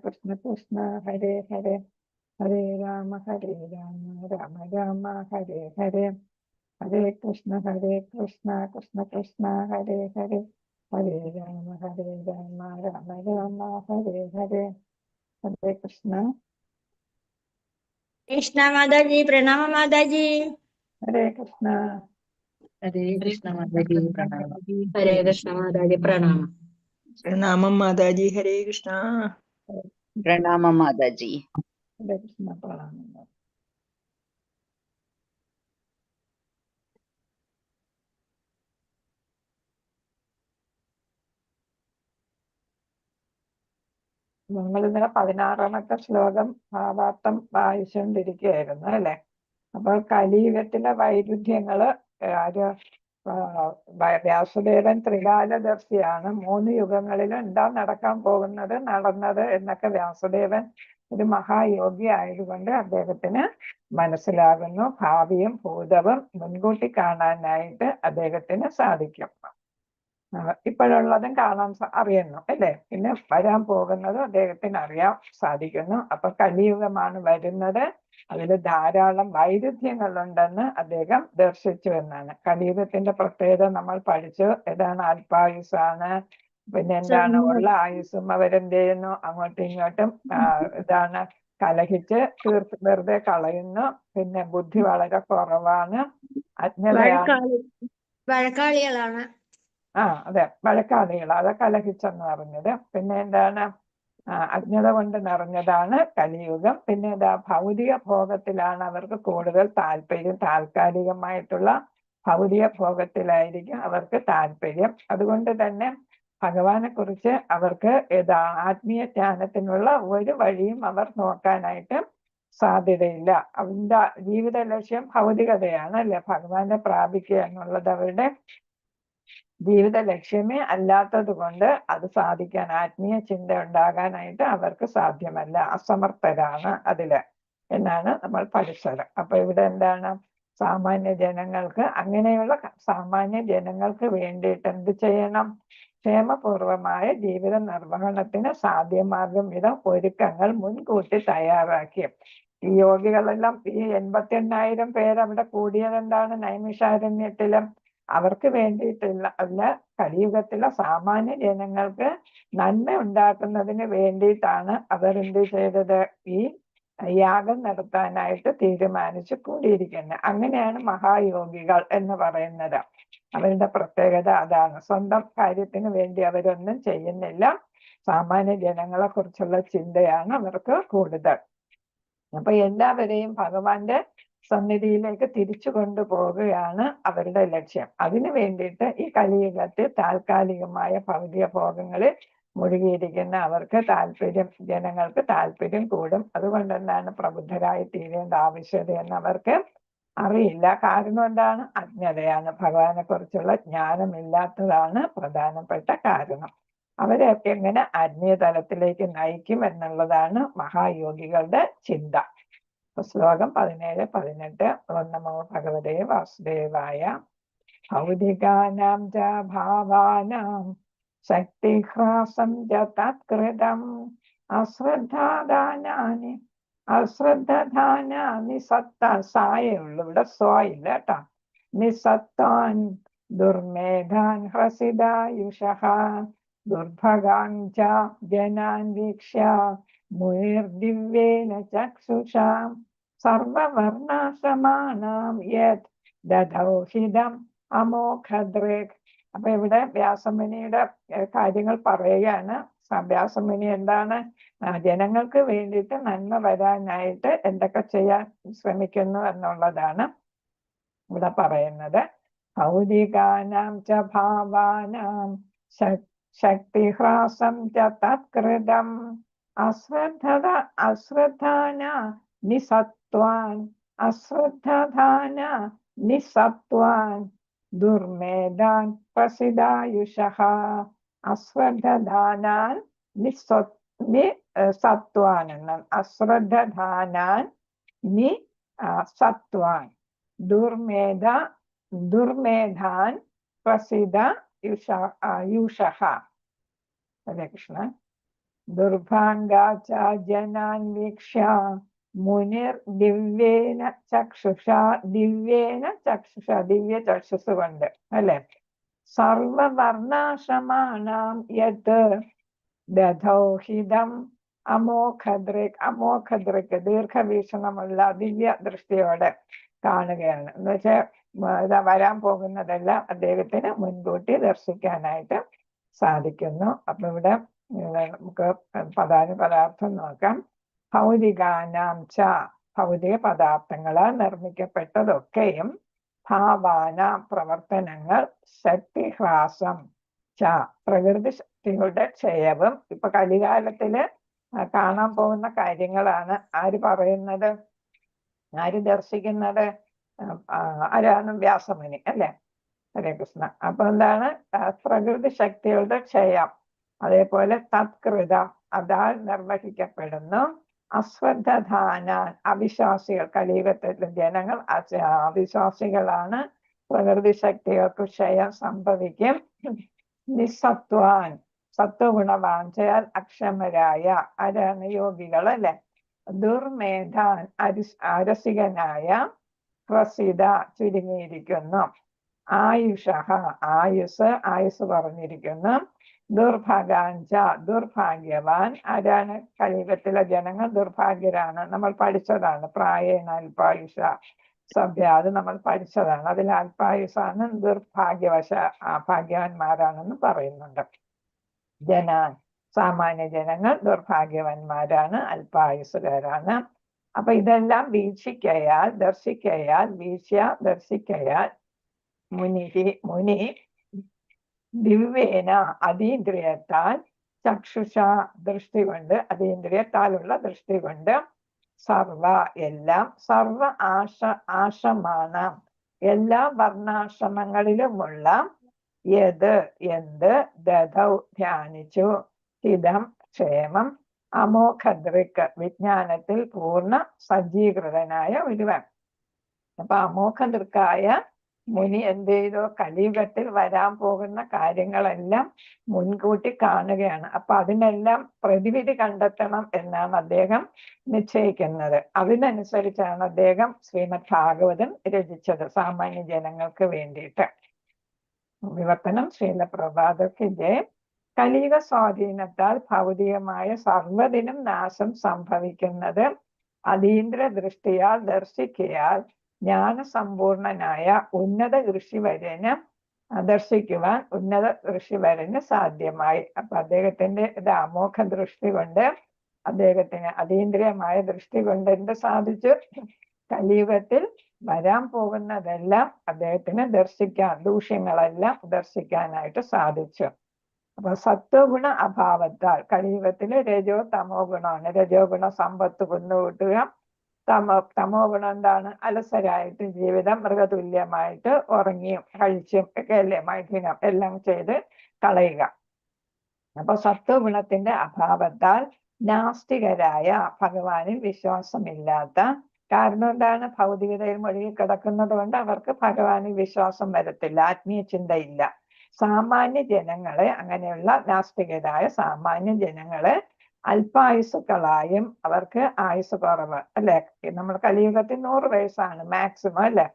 കൃഷ്ണ കൃഷ്ണ ഹരേ ഹരേ ഹരേ രാമ രാമ രാമ ഹരേ ഹരേ ഹരേ കൃഷ്ണ കൃഷ്ണ കൃഷ്ണ ഹരേ ഹരേ ഹരേ രാമ രാമ രാമ ഹരേ ഹരേ ഹരേ കൃഷ്ണ. കൃഷ്ണ മാതാജി, പ്രണാമ മാതാജി. ഹരേ കൃഷ്ണ. ഹരേ കൃഷ്ണ മാതാജി പ്രണാമം. ഹരേ കൃഷ്ണ മാതാജി പ്രണാമം. പ്രണാമം മാതാജി. ഹരേ കൃഷ്ണ. പ്രണാമം മാതാജി. ഹരേ കൃഷ്ണ പ്രണാമം. നമ്മൾ ഇന്നലെ 16ാമത്തെ ശ്ലോകം ഭാവാർത്ഥം വായിച്ചുകൊണ്ടിരിക്കുകയായിരുന്നു അല്ലെ. അപ്പോൾ കലിയുഗത്തിലെ വൈരുദ്ധ്യങ്ങള് വ്യാസദേവൻ ത്രികാലദർശിയാണ്. 3 യുഗങ്ങളിലും എന്താ നടക്കാൻ പോകുന്നത്, നടന്നത് എന്നൊക്കെ വ്യാസദേവൻ ഒരു മഹായോഗി ആയതുകൊണ്ട് അദ്ദേഹത്തിന് മനസ്സിലാകുന്നു. ഭാവിയും ഭൂതവും മുൻകൂട്ടി കാണാനായിട്ട് അദ്ദേഹത്തിന് സാധിക്കും. ഇപ്പോഴുള്ളതും കാണാൻ അറിയുന്നു അല്ലെ. പിന്നെ വരാൻ പോകുന്നതും അദ്ദേഹത്തിന് അറിയാൻ സാധിക്കുന്നു. അപ്പൊ കലിയുഗമാണ് വരുന്നത്, അതിൽ ധാരാളം വൈരുദ്ധ്യങ്ങളുണ്ടെന്ന് അദ്ദേഹം ദർശിച്ചു എന്നാണ്. കലിയുഗത്തിന്റെ പ്രത്യേകത നമ്മൾ പഠിച്ചു. ഏതാണ്? അല്പായുസാണ്. പിന്നെ എന്താണ്? ഉള്ള ആയുസ്സും അവരെന്ത് ചെയ്യുന്നു, അങ്ങോട്ടും ഇങ്ങോട്ടും ഇതാണ് കലഹിച്ച് വെറുതെ കളയുന്നു. പിന്നെ ബുദ്ധി വളരെ കുറവാണ്, അജ്ഞതയാണ്. വഴക്കാളികളാണ്. അതെ, വഴക്കാളികൾ. അത് കലഹിച്ചെന്ന് പറഞ്ഞത്. പിന്നെ എന്താണ്? അജ്ഞത കൊണ്ട് നിറഞ്ഞതാണ് കലിയുഗം. പിന്നെ എന്താ? ഭൗതിക ഭോഗത്തിലാണ് അവർക്ക് കൂടുതൽ താല്പര്യം. താൽക്കാലികമായിട്ടുള്ള ഭൗതിക ഭോഗത്തിലായിരിക്കും അവർക്ക് താല്പര്യം. അതുകൊണ്ട് തന്നെ ഭഗവാനെ കുറിച്ച് അവർക്ക് ആത്മീയ ജ്ഞാനത്തിനുള്ള ഒരു വഴിയും അവർ നോക്കാനായിട്ട് സാധ്യതയില്ല. അവരുടെ ജീവിത ലക്ഷ്യം ഭൗതികതയാണ് അല്ലെ. ഭഗവാനെ പ്രാപിക്കുക എന്നുള്ളത് അവരുടെ ജീവിത ലക്ഷ്യമേ അല്ലാത്തത് കൊണ്ട് അത് സാധിക്കാൻ, ആത്മീയ ചിന്ത ഉണ്ടാകാനായിട്ട് അവർക്ക് സാധ്യമല്ല. അസമർത്ഥരാണ് അതില് എന്നാണ് നമ്മൾ പഠിച്ചത്. അപ്പൊ ഇവിടെ എന്താണ്? സാമാന്യ ജനങ്ങൾക്ക്, അങ്ങനെയുള്ള സാമാന്യ ജനങ്ങൾക്ക് വേണ്ടിയിട്ട് എന്ത് ചെയ്യണം? ക്ഷേമപൂർവമായ ജീവിത നിർവഹണത്തിന് സാധ്യമാകും വിധം ഒരുക്കങ്ങൾ മുൻകൂട്ടി തയ്യാറാക്കി. ഈ യോഗികളെല്ലാം, ഈ 88,000 പേര് അവിടെ കൂടിയതെന്താണ്? നൈമിഷാരണ്യത്തിലും അവർക്ക് വേണ്ടിയിട്ടുള്ള അല്ല, കലിയുഗത്തിലെ സാമാന്യ ജനങ്ങൾക്ക് നന്മ ഉണ്ടാക്കുന്നതിന് വേണ്ടിയിട്ടാണ് അവർ എന്ത് ചെയ്തത്? ഈ യാഗം നടത്താനായിട്ട് തീരുമാനിച്ചു കൂടിയിരിക്കുന്നത്. അങ്ങനെയാണ് മഹായോഗികൾ എന്ന് പറയുന്നത്. അവരുടെ പ്രത്യേകത അതാണ്. സ്വന്തം കാര്യത്തിന് വേണ്ടി അവരൊന്നും ചെയ്യുന്നില്ല. സാമാന്യ ജനങ്ങളെ കുറിച്ചുള്ള ചിന്തയാണ് അവർക്ക് കൂടുതൽ. അപ്പൊ എല്ലാവരെയും ഭഗവാന്റെ സന്നിധിയിലേക്ക് തിരിച്ചു കൊണ്ടുപോകുകയാണ് അവരുടെ ലക്ഷ്യം. അതിനു വേണ്ടിയിട്ട് ഈ കലിയുഗത്തിൽ താൽക്കാലികമായ ഭൗതിക ഭോഗങ്ങളിൽ മുഴുകിയിരിക്കുന്ന അവർക്ക് ജനങ്ങൾക്ക് താല്പര്യം കൂടും. അതുകൊണ്ട് എന്താണ്? പ്രബുദ്ധരായി തീരേണ്ട ആവശ്യകതയെന്ന് അവർക്ക് അറിയില്ല. കാരണം എന്താണ്? അജ്ഞതയാണ്. ഭഗവാനെ കുറിച്ചുള്ള ജ്ഞാനമില്ലാത്തതാണ് പ്രധാനപ്പെട്ട കാരണം. അവരെയൊക്കെ എങ്ങനെ ആത്മീയ തലത്തിലേക്ക് നയിക്കും എന്നുള്ളതാണ് മഹായോഗികളുടെ ചിന്ത. ശ്ലോകം 17, 18. ഓം നമോ ഭഗവതേ വാസുദേവായ. ഭൗതികാനാം ച ഭാവാനാം ശക്തിഹ്രാസം ച തത്കൃതം അശ്രദ്ധാനാനി സത്ത. സായുള്ളൂ, ഇവിടെ സ്വായില്ല കേട്ടോ. നിസത്താൻ ദുർമേധാൻ ഹ്രസിതായുഷഃ ദുർഭഗാൻ ച ജനാൻ വീക്ഷ്യ മുനിർദിവ്യേന ചക്ഷുഷാ സർവവർണാശ്രമാണാം യത് ദധൗഹിതം അമോഘദൃക്. അപ്പൊ ഇവിടെ വ്യാസമുനിയുടെ കാര്യങ്ങൾ പറയുകയാണ്. വ്യാസമുനി എന്താണ്? ജനങ്ങൾക്ക് വേണ്ടിയിട്ട് നന്മ വരാനായിട്ട് എന്തൊക്കെ ചെയ്യാൻ ശ്രമിക്കുന്നു എന്നുള്ളതാണ് ഇവിടെ പറയുന്നത്. ഭൗതികാനാം ച ഭാവാനാം ശക്തിഹ്രാസം ച തത്കൃതം അശ്രദ്ധാന നിസത്വാൻ ദുർമേധാൻ പ്രസിദായുഷഃ. അശ്രദ്ധാനാൻ സത്വാൻ എന്നാണ്. അശ്രദ്ധാനാൻ സത്വാൻ ദുർമേധാൻ പ്രസിദ യുഷഃ. ഹരേ കൃഷ്ണ. ദുർഭാംഗാച ജനാൻ വീക്ഷ്യ മുനിർ ദിവ്യേന ചക്ഷുഷ ദിവ്യ ചക്ഷുസ് കൊണ്ട് അല്ലെ സർവവർണാശ്രമാണാം യത് ദധൗഹിതം അമോഘദൃക് ദീർഘവീക്ഷണമുള്ള ദിവ്യ ദൃഷ്ടിയോടെ കാണുകയാണ്. എന്ന് വെച്ചാൽ ഇതാ വരാൻ പോകുന്നതെല്ലാം അദ്ദേഹത്തിന് മുൻകൂട്ടി ദർശിക്കാനായിട്ട് സാധിക്കുന്നു. അപ്പൊ ഇവിടെ നമുക്ക് പദാർത്ഥം നോക്കാം. ഭൗതികാനാം ച ഭൗതിക പദാർത്ഥങ്ങളാൽ നിർമ്മിക്കപ്പെട്ടതൊക്കെയും ഭാവാന പ്രവർത്തനങ്ങൾ ശക്തിഹ്രാസം ച പ്രകൃതി ശക്തികളുടെ ക്ഷയവും. ഇപ്പൊ കലികാലത്തില് കാണാൻ പോകുന്ന കാര്യങ്ങളാണ് ആര് പറയുന്നത്, ആര് ദർശിക്കുന്നത്? ആരാണ്? വ്യാസമുനി അല്ലെ. ഹരേ കൃഷ്ണ. അപ്പൊ എന്താണ്? പ്രകൃതി ശക്തികളുടെ ക്ഷയം, അതേപോലെ തത്കൃത അതാൽ നിർവഹിക്കപ്പെടുന്നു. അശ്രദ്ധധാനാൻ അവിശ്വാസികൾ, കലിയുഗത്തിലെ ജനങ്ങൾ അവിശ്വാസികളാണ്. പ്രകൃതി ശക്തികൾക്ക് ക്ഷയം സംഭവിക്കും. നിസ്സത്വാൻ സത്വഗുണവാഞ്ചയാൽ അക്ഷമരായ ആരാണ്? യോഗികൾ അല്ലെ. ദുർമേധാൻ അരസികനായ പ്രസിദ്ധ ചുരുങ്ങിയിരിക്കുന്നു. ആയുസ് പറഞ്ഞിരിക്കുന്നു. ദുർഭാഗാഞ്ച ദുർഭാഗ്യവാൻ ആരാണ്? കലിയുഗത്തിലെ ജനങ്ങൾ ദുർഭാഗ്യരാണ്. നമ്മൾ പഠിച്ചതാണ്. പ്രായേണ അല്പായുഷ സഭ്യ, അത് നമ്മൾ പഠിച്ചതാണ്. അതിൽ അല്പായുസാണ് ഭാഗ്യവാന്മാരാണെന്ന് പറയുന്നുണ്ട്. സാമാന്യ ജനങ്ങൾ ദുർഭാഗ്യവാന്മാരാണ്, അല്പായുസുകാരാണ്. അപ്പൊ ഇതെല്ലാം ദർശിക്കയാൽ മുനി ദിവ്യേന അതീന്ദ്രിയത്താൽ ചക്ഷുഷ ദൃഷ്ടി കൊണ്ട്, അതീന്ദ്രിയത്താലുള്ള ദൃഷ്ടി കൊണ്ട് സർവ ആശ്രമാണ് എല്ലാ വർണ്ണാശ്രമങ്ങളിലുമുള്ള എന്ത് ദധൗ ധ്യാനിച്ചു ഹിതം ക്ഷേമം അമോഘദൃക് വിജ്ഞാനത്തിൽ പൂർണ്ണ സജ്ജീകൃതനായ ഒരുവൻ. അപ്പൊ അമോഘദൃക്കായ മുനി എന്ത് ചെയ്തു? കലിയുഗത്തിൽ വരാൻ പോകുന്ന കാര്യങ്ങളെല്ലാം മുൻകൂട്ടി കാണുകയാണ്. അപ്പൊ അതിനെല്ലാം പ്രതിവിധി കണ്ടെത്തണം എന്നാണ് അദ്ദേഹം നിശ്ചയിക്കുന്നത്. അതിനനുസരിച്ചാണ് അദ്ദേഹം ശ്രീമദ് ഭാഗവതം രചിച്ചത് സാമാന്യ ജനങ്ങൾക്ക് വേണ്ടിയിട്ട്. വിവർത്തനം ശ്രീല പ്രഭാതർക്ക് ജയ. കലിയുഗ സ്വാധീനത്താൽ ഭൗതികമായ സർവ്വതിനും നാശം സംഭവിക്കുന്നത് അതീന്ദ്ര ദൃഷ്ടിയാൽ ദർശിക്കയാൽ ജ്ഞാനസമ്പൂർണനായ ഉന്നത ഋഷിവരന് സാധ്യമായി. അപ്പൊ അദ്ദേഹത്തിന്റെ അമോഘ ദൃഷ്ടി കൊണ്ട്, അദ്ദേഹത്തിന് അതീന്ദ്രിയമായ ദൃഷ്ടി കൊണ്ട് എന്ത് സാധിച്ചു? കലിയുഗത്തിൽ വരാൻ പോകുന്നതെല്ലാം അദ്ദേഹത്തിന് ദൂഷ്യങ്ങളെല്ലാം ദർശിക്കാനായിട്ട് സാധിച്ചു. അപ്പൊ സത്വഗുണ അഭാവത്താൽ കലിയുഗത്തില് രജോ തമോ ഗുണമാണ്. രജോ ഗുണ സമ്പത്ത് കുന്നുകൂട്ടുക, തമോ ഗുണം എന്താണ്? അലസരായിട്ട് ജീവിതം മൃഗതുല്യമായിട്ട് ഉറങ്ങിയും കഴിച്ചും ഒക്കെ അല്ലേ, മൈഥുനം എല്ലാം ചെയ്ത് കളയുക. അപ്പൊ സത്വഗുണത്തിന്റെ അഭാവത്താൽ നാസ്തികരായ, ഭഗവാനിൽ വിശ്വാസമില്ലാത്ത, കാരണം എന്താണ്? ഭൗതികതയിൽ മുഴുകി കിടക്കുന്നത് കൊണ്ട് അവർക്ക് ഭഗവാനിൽ വിശ്വാസം വരത്തില്ല, ആത്മീയ ചിന്തയില്ല. സാമാന്യ ജനങ്ങളെ, അങ്ങനെയുള്ള നാസ്തികരായ സാമാന്യ ജനങ്ങളെ അല്പായുസുക്കളായും, അവർക്ക് ആയുസ് കുറവ് അല്ലെ. നമ്മൾ കലിയുഗത്തിൽ 100 വയസ്സാണ് മാക്സിമം അല്ലെ.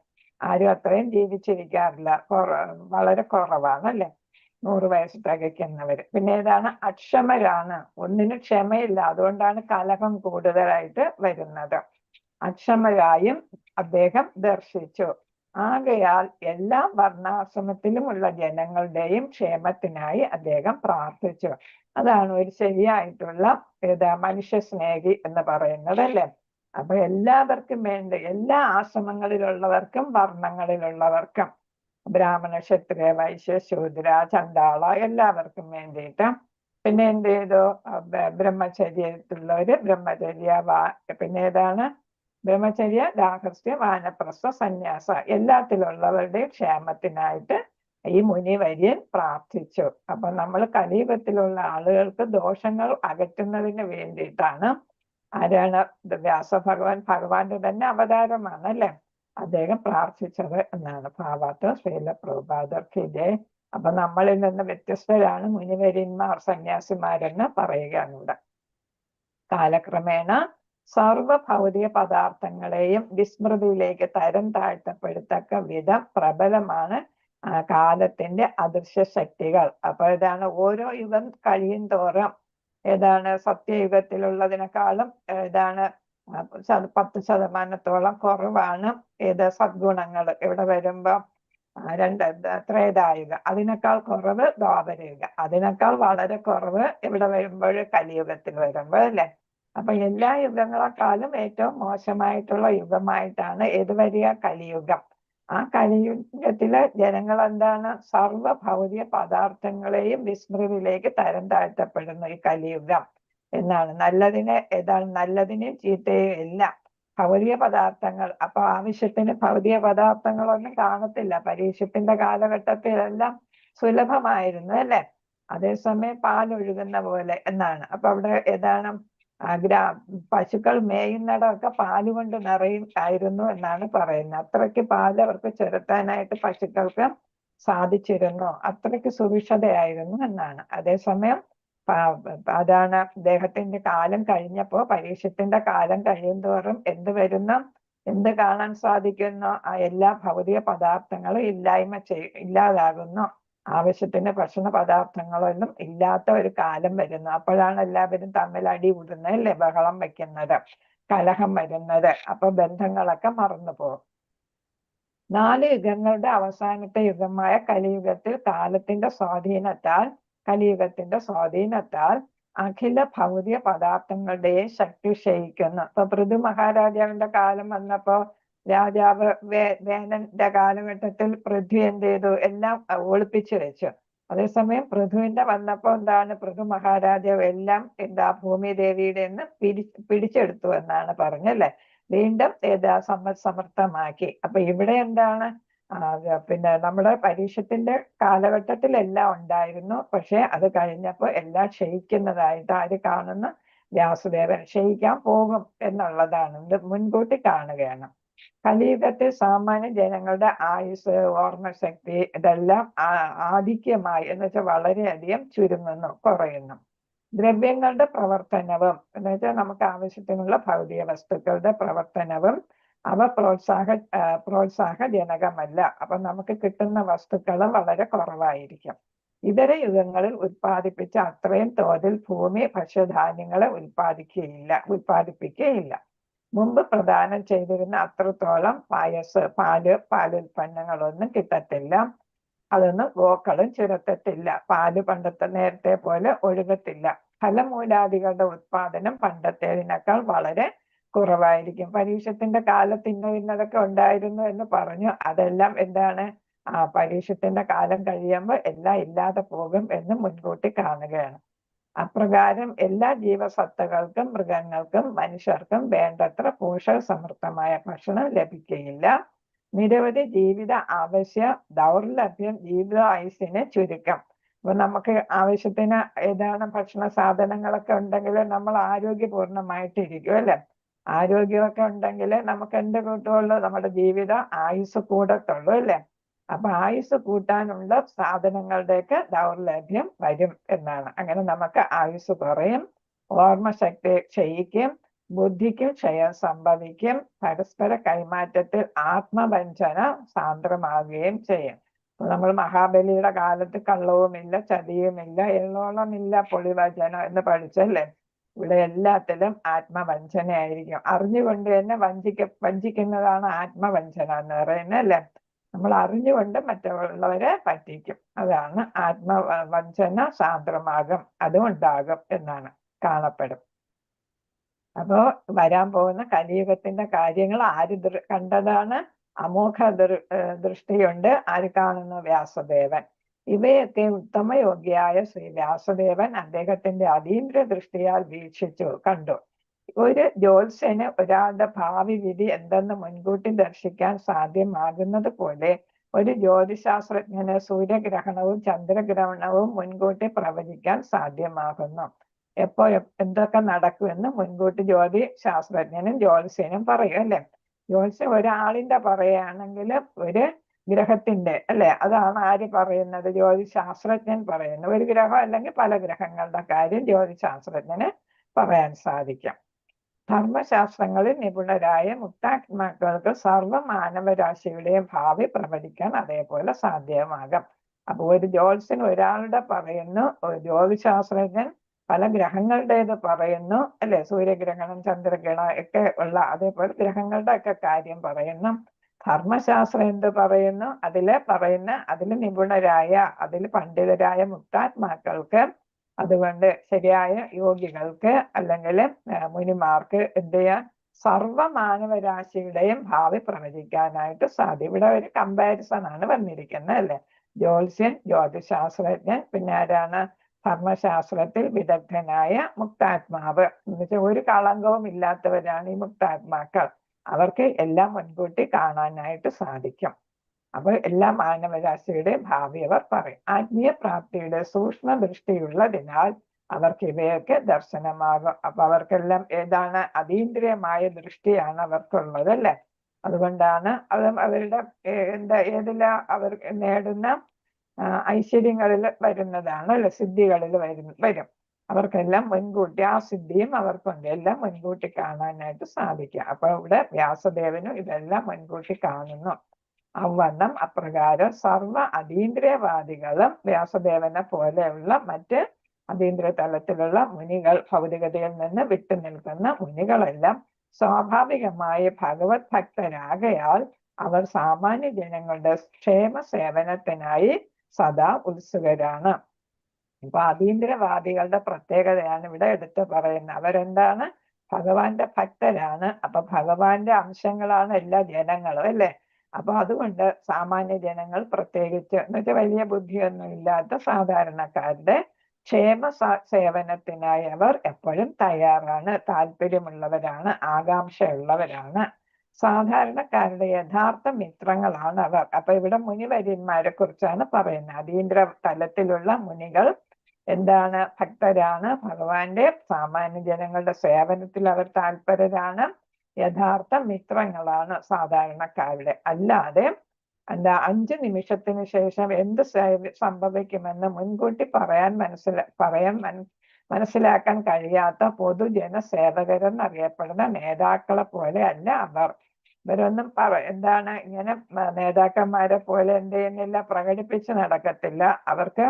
ആരും അത്രയും ജീവിച്ചിരിക്കാറില്ല, വളരെ കുറവാണ് അല്ലെ 100 വയസ്സ് തികയ്ക്കുന്നവര്. പിന്നെ ഏതാണ്? അക്ഷമരാണ്, ഒന്നിനും ക്ഷമയില്ല. അതുകൊണ്ടാണ് കലഹം കൂടുതലായിട്ട് വരുന്നത്. അക്ഷമരായും അദ്ദേഹം ദർശിച്ചു. ആകയാൽ എല്ലാ വർണ്ണാശ്രമത്തിലുമുള്ള ജനങ്ങളുടെയും ക്ഷേമത്തിനായി അദ്ദേഹം പ്രാർത്ഥിച്ചു. അതാണ് ഒരു ശരിയായിട്ടുള്ള മനുഷ്യ സ്നേഹി എന്ന് പറയുന്നത് അല്ലെ. അപ്പൊ എല്ലാവർക്കും വേണ്ടി, എല്ലാ ആശ്രമങ്ങളിലുള്ളവർക്കും വർണ്ണങ്ങളിലുള്ളവർക്കും, ബ്രാഹ്മണ ക്ഷത്രിയ വൈശ്യ ശൂദ്ര ചണ്ടാള എല്ലാവർക്കും വേണ്ടിയിട്ട്. പിന്നെ എന്ത് ചെയ്തു? ബ്രഹ്മചര്യത്തിലുള്ളവര് പിന്നെ ഏതാണ്? ബ്രഹ്മചര്യ, ഗാർഹസ്ഥ്യ, വാനപ്രസ്ഥ, സന്യാസ എല്ലാത്തിലുള്ളവരുടെ ക്ഷേമത്തിനായിട്ട് ഈ മുനിവര്യൻ പ്രാർത്ഥിച്ചു. അപ്പൊ നമ്മൾ കലിയുഗത്തിലുള്ള ആളുകൾക്ക് ദോഷങ്ങൾ അകറ്റുന്നതിന് വേണ്ടിയിട്ടാണ് ആരാണ്? ഭഗവാന്റെ തന്നെ അവതാരമാണ് അല്ലെ, അദ്ദേഹം പ്രാർത്ഥിച്ചത് എന്നാണ് ഭാവാർത്ഥം. ശ്രീല പ്രഭുപാദർക്ക് ജയ്. അപ്പൊ നമ്മളിൽ നിന്ന് വ്യത്യസ്തരാണ് മുനിവര്യന്മാർ, സന്യാസിമാരെന്ന് പറയുകയാണ് ഇവിടെ. കാലക്രമേണ സർവ ഭൗതിക പദാർത്ഥങ്ങളെയും വിസ്മൃതിയിലേക്ക് തരം താഴ്ത്തപ്പെടുത്തക്ക വിധം പ്രബലമാണ് കാലത്തിന്റെ അദൃശ്യ ശക്തികൾ. അപ്പൊ ഇതാണ് ഓരോ യുഗം കഴിയും തോറും സത്യയുഗത്തിലുള്ളതിനേക്കാളും 10% കുറവാണ് സദ്ഗുണങ്ങൾ. ഇവിടെ വരുമ്പോ ത്രേതായുഗ, അതിനേക്കാൾ കുറവ് ദ്വാപരയുഗ, അതിനേക്കാൾ വളരെ കുറവ് ഇവിടെ വരുമ്പോൾ കലിയുഗത്തിൽ വരുമ്പോൾ അല്ലെ. അപ്പൊ എല്ലാ യുഗങ്ങളെക്കാളും ഏറ്റവും മോശമായിട്ടുള്ള യുഗമായിട്ടാണ് ഏത് വരിക? കലിയുഗം. ആ കലിയുഗത്തിലെ ജനങ്ങൾ സർവ ഭൗതിക പദാർത്ഥങ്ങളെയും വിസ്മൃതിയിലേക്ക് തരം താഴ്ത്തപ്പെടുന്നു ഈ കലിയുഗം എന്നാണ്. നല്ലതിനെയും ചീത്തയും എല്ലാം ഭൗതിക പദാർത്ഥങ്ങൾ. അപ്പൊ ആവശ്യത്തിന് ഭൗതിക പദാർത്ഥങ്ങളൊന്നും കാണത്തില്ല. പരീക്ഷത്തിന്റെ കാലഘട്ടത്തിലെല്ലാം സുലഭമായിരുന്നു അല്ലെ. അതേസമയം പാലൊഴുകുന്ന പോലെ എന്നാണ്. അപ്പൊ അവിടെ പശുക്കൾ മേയുന്നിടമൊക്കെ പാലുകൊണ്ട് ആയിരുന്നു എന്നാണ് പറയുന്നത്. അത്രയ്ക്ക് പാല് അവർക്ക് ചുരത്താനായിട്ട് പശുക്കൾക്ക് സാധിച്ചിരുന്നു, അത്രയ്ക്ക് സുഭിക്ഷതയായിരുന്നു എന്നാണ്. അതേസമയം അദ്ദേഹത്തിന്റെ കാലം കഴിഞ്ഞപ്പോ, പരീക്ഷത്തിന്റെ കാലം കഴിയുന്തോറും എന്ത് കാണാൻ സാധിക്കുന്നു? എല്ലാ ഭൗതിക പദാർത്ഥങ്ങളും ഇല്ലാതാകുന്നു. ആവശ്യത്തിന് ഭക്ഷണ പദാർത്ഥങ്ങളൊന്നും ഇല്ലാത്ത ഒരു കാലം വരുന്നു. അപ്പോഴാണ് എല്ലാവരും തമ്മിൽ അടി കൂടുന്നത് അല്ലേ, ബഹളം വെക്കുന്നത്, കലഹം വരുന്നത്. അപ്പൊ ബന്ധങ്ങളൊക്കെ മറന്നു പോകും. 4 യുഗങ്ങളുടെ അവസാനത്തെ യുഗമായ കലിയുഗത്തിൽ കലിയുഗത്തിന്റെ സ്വാധീനത്താൽ അഖില ഭൗതിക പദാർത്ഥങ്ങളുടെയും ശക്തി ക്ഷയിക്കുന്നു. ഇപ്പൊ പൃഥു മഹാരാജാവിന്റെ കാലം വന്നപ്പോ രാജാവ് വേനന്റെ കാലഘട്ടത്തിൽ പൃഥ്വി എന്ത് ചെയ്തു? എല്ലാം ഒളിപ്പിച്ചു വെച്ചു. അതേസമയം പൃഥുവിന്റെ വന്നപ്പോ പൃഥു മഹാരാജാവ് എല്ലാം ഭൂമിദേവിയുടെ നിന്ന് പിടിച്ചെടുത്തു എന്നാണ് പറഞ്ഞല്ലേ. വീണ്ടും സമർത്ഥമാക്കി. അപ്പൊ ഇവിടെ പിന്നെ നമ്മുടെ പരീക്ഷത്തിന്റെ കാലഘട്ടത്തിൽ എല്ലാം ഉണ്ടായിരുന്നു. പക്ഷെ അത് കഴിഞ്ഞപ്പോ എല്ലാം ക്ഷയിക്കുന്നതായിട്ട് ആര് കാണുന്നു? വ്യാസദേവൻ ക്ഷയിക്കാൻ പോകും എന്നുള്ളതാണ്, ഇത് മുൻകൂട്ടി കാണുകയാണ്. കലിയുഗത്തിൽ സാമാന്യ ജനങ്ങളുടെ ആയുസ്, ഓർമ്മശക്തി ഇതെല്ലാം ആധിക്യമായി എന്ന് വെച്ചാൽ വളരെയധികം ചുരുങ്ങുന്നു, കുറയുന്നു. ദ്രവ്യങ്ങളുടെ പ്രവർത്തനവും എന്ന് വെച്ചാൽ നമുക്ക് ആവശ്യത്തിനുള്ള ഭൗതിക വസ്തുക്കളുടെ പ്രവർത്തനവും അവ പ്രോത്സാഹജനകമല്ല. അപ്പൊ നമുക്ക് കിട്ടുന്ന വസ്തുക്കളും വളരെ കുറവായിരിക്കും. ഇതര യുഗങ്ങളിൽ ഉത്പാദിപ്പിച്ച അത്രയും തോതിൽ ഭൂമി ഭക്ഷ്യധാന്യങ്ങളെ ഉത്പാദിപ്പിക്കുകയില്ല. മുമ്പ് പ്രദാനം ചെയ്തിരുന്ന അത്രത്തോളം പാലുൽപ്പന്നങ്ങളൊന്നും കിട്ടത്തില്ല. അതൊന്നും ഗോക്കളും ചുരത്തത്തില്ല. പാല് നേരത്തെ പോലെ ഒഴുകത്തില്ല. ഫലമൂലാദികളുടെ ഉത്പാദനം പണ്ടത്തേതിനേക്കാൾ വളരെ കുറവായിരിക്കും. പരീക്ഷത്തിന്റെ കാലത്ത് ഇന്നതൊക്കെ ഉണ്ടായിരുന്നു എന്ന് പറഞ്ഞു. അതെല്ലാം പരീക്ഷത്തിന്റെ കാലം കഴിയുമ്പോൾ എല്ലാം ഇല്ലാതെ പോകും എന്ന് മുൻകൂട്ടി കാണുകയാണ്. അപ്രകാരം എല്ലാ ജീവസത്തകൾക്കും, മൃഗങ്ങൾക്കും, മനുഷ്യർക്കും വേണ്ടത്ര പോഷക സമൃദ്ധമായ ഭക്ഷണം ലഭിക്കുകയില്ല. നിരവധി ജീവിത ദൗർലഭ്യം ജീവിതായുസ്സിനെ ചുരുക്കം. അപ്പൊ നമുക്ക് ആവശ്യത്തിന് ഭക്ഷണ സാധനങ്ങളൊക്കെ ഉണ്ടെങ്കിൽ നമ്മൾ ആരോഗ്യപൂർണമായിട്ടിരിക്കും അല്ലെ. ആരോഗ്യമൊക്കെ ഉണ്ടെങ്കിൽ നമുക്ക് എന്ത് കിട്ടുള്ളൂ? നമ്മുടെ ജീവിത ആയുസ് കൂടത്തുള്ളൂ അല്ലെ. അപ്പൊ ആയുസ് കൂട്ടാനുള്ള സാധനങ്ങളുടെയൊക്കെ ദൗർലഭ്യം വരും എന്നാണ്. അങ്ങനെ നമുക്ക് ആയുസ് കുറയും, ഓർമ്മശക്തി ക്ഷയിക്കും, ബുദ്ധിക്ക് ക്ഷയം സംഭവിക്കും, പരസ്പര കൈമാറ്റത്തിൽ ആത്മവഞ്ചന സാന്ദ്രമാവുകയും ചെയ്യും. നമ്മൾ മഹാബലിയുടെ കാലത്ത് കള്ളവുമില്ല, ചതിയുമില്ല, എള്ളോളമില്ല, പൊളിവചനം എന്ന് പഠിച്ചല്ലേ. ഇവിടെ എല്ലാത്തിലും ആത്മവഞ്ചനയായിരിക്കും. അറിഞ്ഞുകൊണ്ട് തന്നെ വഞ്ചിക്കുന്നതാണ് ആത്മവഞ്ചന എന്ന് പറയുന്നത് അല്ലെ. നമ്മൾ അറിഞ്ഞുകൊണ്ട് മറ്റുള്ളവരെ പറ്റിക്കും. അതാണ് ആത്മവഞ്ചന സാന്ദ്രമാകും, അതും ഉണ്ടാകും എന്നാണ് കാണപ്പെടും. അപ്പോ വരാൻ പോകുന്ന കലിയുഗത്തിന്റെ കാര്യങ്ങൾ ആര് കണ്ടതാണ്? അമോഘ ദൃഷ്ടിയുണ്ട്. ആര് കാണുന്നു? വ്യാസദേവൻ. ഇവയൊക്കെ ഉത്തമയോഗ്യയായ ശ്രീ വ്യാസദേവൻ അദ്ദേഹത്തിന്റെ അതീന്ദ്ര ദൃഷ്ടിയാൽ വീക്ഷിച്ചു കണ്ടു. ഒരു ജ്യോത്സ്യന് ഒരാളുടെ ഭാവി വിധി എന്തെന്ന് മുൻകൂട്ടി ദർശിക്കാൻ സാധ്യമാകുന്നത് പോലെ ഒരു ജ്യോതിശാസ്ത്രജ്ഞന് സൂര്യഗ്രഹണവും ചന്ദ്രഗ്രഹണവും മുൻകൂട്ടി പ്രവചിക്കാൻ സാധ്യമാകുന്നു. എപ്പോ എന്തൊക്കെ നടക്കുമെന്ന് മുൻകൂട്ടി ജ്യോതിശാസ്ത്രജ്ഞനും ജ്യോത്സ്യനും പറയും അല്ലെ. ജ്യോത്സ്യം ഒരാളിന്റെ പറയുകയാണെങ്കിൽ ഒരു ഗ്രഹത്തിന്റെ അല്ലെ, അതാണ് ആര് പറയുന്നത്? ജ്യോതിശാസ്ത്രജ്ഞൻ പറയുന്നത്. ഒരു ഗ്രഹം അല്ലെങ്കിൽ പല ഗ്രഹങ്ങളുടെ കാര്യം ജ്യോതിശാസ്ത്രജ്ഞന് പറയാൻ സാധിക്കും. ധർമ്മശാസ്ത്രങ്ങളിൽ നിപുണരായ മുക്താത്മാക്കൾക്ക് സർവ്വ മാനവരാശിയുടെയും ഭാവി പ്രവചിക്കാൻ അതേപോലെ സാധ്യമാകും. അപ്പൊ ഒരു ജ്യോത്സ്യൻ ഒരാളുടെ പറയുന്നു, ഒരു ജ്യോതിശാസ്ത്രജ്ഞൻ പല ഗ്രഹങ്ങളുടേത് പറയുന്നു അല്ലെ, സൂര്യഗ്രഹണം ചന്ദ്രഗ്രഹണം ഒക്കെ ഉള്ള അതേപോലെ ഗ്രഹങ്ങളുടെ ഒക്കെ കാര്യം പറയുന്നു. ധർമ്മശാസ്ത്രം എന്ത് പറയുന്നു? അതിൽ നിപുണരായ, അതിൽ പണ്ഡിതരായ മുക്താത്മാക്കൾക്ക്, അതുകൊണ്ട് ശരിയായ യോഗികൾക്ക് അല്ലെങ്കിൽ മുനിമാർക്ക് എന്ത് ചെയ്യാൻ? സർവ മാനവരാശിയുടെയും ഭാവി പ്രവചിക്കാനായിട്ട് സാധ്യം. ഇവിടെ ഒരു കമ്പാരിസൺ ആണ് വന്നിരിക്കുന്നത് അല്ലെ. ജ്യോത്സ്യൻ, ജ്യോതിശാസ്ത്രജ്ഞൻ, പിന്നെ ആരാണ്? ധർമ്മശാസ്ത്രത്തിൽ വിദഗ്ധനായ മുക്താത്മാവ്. എന്നുവെച്ചാൽ ഒരു കളങ്കവും ഇല്ലാത്തവരാണ് ഈ മുക്താത്മാക്കൾ. അവർക്ക് എല്ലാം മുൻകൂട്ടി കാണാനായിട്ട് സാധിക്കും. അപ്പോൾ എല്ലാ മാനവരാശിയുടെയും ഭാവി അവർ പറയും. ആത്മീയ പ്രാപ്തിയുടെ സൂക്ഷ്മ ദൃഷ്ടിയുള്ളതിനാൽ അവർക്ക് ഇവയൊക്കെ ദർശനമാകും. അപ്പൊ അവർക്കെല്ലാം ഏതാണ്? അതീന്ദ്രിയമായ ദൃഷ്ടിയാണ് അവർക്കുള്ളത് അല്ലെ. അതുകൊണ്ടാണ് അവരുടെ ഏതിലാ അവർ നേടുന്ന ഐശ്വര്യങ്ങളിൽ വരുന്നതാണ് അല്ലെ, സിദ്ധികളിൽ വരും. അവർക്കെല്ലാം മുൻകൂട്ടി ആ സിദ്ധിയും അവർക്കുണ്ട്, എല്ലാം മുൻകൂട്ടി കാണാനായിട്ട് സാധിക്കും. അപ്പൊ ഇവിടെ വ്യാസദേവനും ഇതെല്ലാം മുൻകൂട്ടി കാണുന്നു. അവണ്ണം അപ്രകാരം സർവ അതീന്ദ്രിയവാദികളും വ്യാസദേവനെ പോലെയുള്ള മറ്റ് അതീന്ദ്രിയ തലത്തിലുള്ള മുനികൾ, ഭൗതികതയിൽ നിന്ന് വിട്ടുനിൽക്കുന്ന മുനികളെല്ലാം സ്വാഭാവികമായി ഭഗവത് ഭക്തരാകയാൽ അവർ സാമാന്യ ജനങ്ങളുടെ ക്ഷേമ സേവനത്തിനായി സദാ ഉത്സുകരാണ്. ഇപ്പൊ അതീന്ദ്രവാദികളുടെ പ്രത്യേകതയാണ് ഇവിടെ എടുത്തു പറയുന്നത്. അവരെന്താണ്? ഭഗവാന്റെ ഭക്തരാണ്. അപ്പൊ ഭഗവാന്റെ അംശങ്ങളാണ് എല്ലാ ജനങ്ങളും അല്ലെ. അപ്പൊ അതുകൊണ്ട് സാമാന്യ ജനങ്ങൾ പ്രത്യേകിച്ച് എന്നുവെച്ചാൽ വലിയ ബുദ്ധിയൊന്നും ഇല്ലാത്ത സാധാരണക്കാരുടെ ക്ഷേമ സേവനത്തിനായി അവർ എപ്പോഴും തയ്യാറാണ്, താല്പര്യമുള്ളവരാണ്, ആകാംക്ഷയുള്ളവരാണ്. സാധാരണക്കാരുടെ യഥാർത്ഥ മിത്രങ്ങളാണ് അവർ. അപ്പൊ ഇവിടെ മുനിവര്യന്മാരെ കുറിച്ചാണ് പറയുന്നത്. അതീന്ദ്ര തലത്തിലുള്ള മുനികൾ എന്താണ്? ഭക്തരാണ്, ഭഗവാന്റെ സാമാന്യ ജനങ്ങളുടെ സേവനത്തിൽ അവർ താല്പര്യരാണ്, യഥാർത്ഥ മിത്രങ്ങളാണ് സാധാരണക്കാരുടെ. അല്ലാതെ 5 നിമിഷത്തിന് ശേഷം എന്ത് സംഭവിക്കുമെന്ന് മുൻകൂട്ടി മനസ്സിലാക്കാൻ കഴിയാത്ത പൊതുജന സേവകരെന്നറിയപ്പെടുന്ന നേതാക്കളെ പോലെ അല്ല അവർ. ഇവരൊന്നും എന്താണ് ഇങ്ങനെ നേതാക്കന്മാരെ പോലെ എന്ത് ചെയ്യുന്നില്ല, പ്രകടിപ്പിച്ച് നടക്കത്തില്ല. അവർക്ക്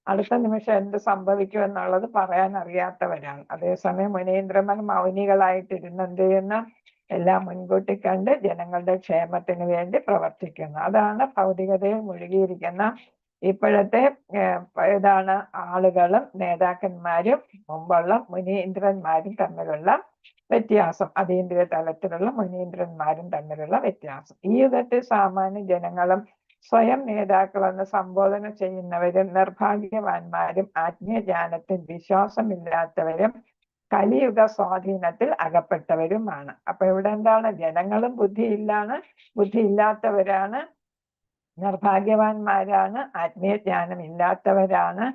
അടുത്ത നിമിഷം എന്ത് സംഭവിക്കും എന്നുള്ളത് പറയാൻ അറിയാത്തവരാണ്. അതേസമയം മുനീന്ദ്രന്മാർ മൗനികളായിട്ടിരുന്ന് എന്ത് ചെയ്യുന്ന എല്ലാം മുൻകൂട്ടി കണ്ട് ജനങ്ങളുടെ ക്ഷേമത്തിന് വേണ്ടി പ്രവർത്തിക്കുന്നു. അതാണ് ഭൗതികതയിൽ മുഴുകിയിരിക്കുന്ന ഇപ്പോഴത്തെ ആളുകളും നേതാക്കന്മാരും മുമ്പുള്ള മുനീന്ദ്രന്മാരും തമ്മിലുള്ള വ്യത്യാസം. അതീന്ദ്രിയ തലത്തിലുള്ള മുനീന്ദ്രന്മാരും തമ്മിലുള്ള വ്യത്യാസം. ഈ യുഗത്തിൽ സാമാന്യ ജനങ്ങളും സ്വയം നേതാക്കളെന്ന് സംബോധന ചെയ്യുന്നവരും നിർഭാഗ്യവാന്മാരും ആത്മീയജ്ഞാനത്തിൽ വിശ്വാസമില്ലാത്തവരും കലിയുഗ സ്വാധീനത്തിൽ അകപ്പെട്ടവരുമാണ്. അപ്പൊ ഇവിടെ എന്താണ്? ജനങ്ങളും ബുദ്ധിയില്ലാത്തവരാണ്, നിർഭാഗ്യവാന്മാരാണ്, ആത്മീയജ്ഞാനം ഇല്ലാത്തവരാണ്,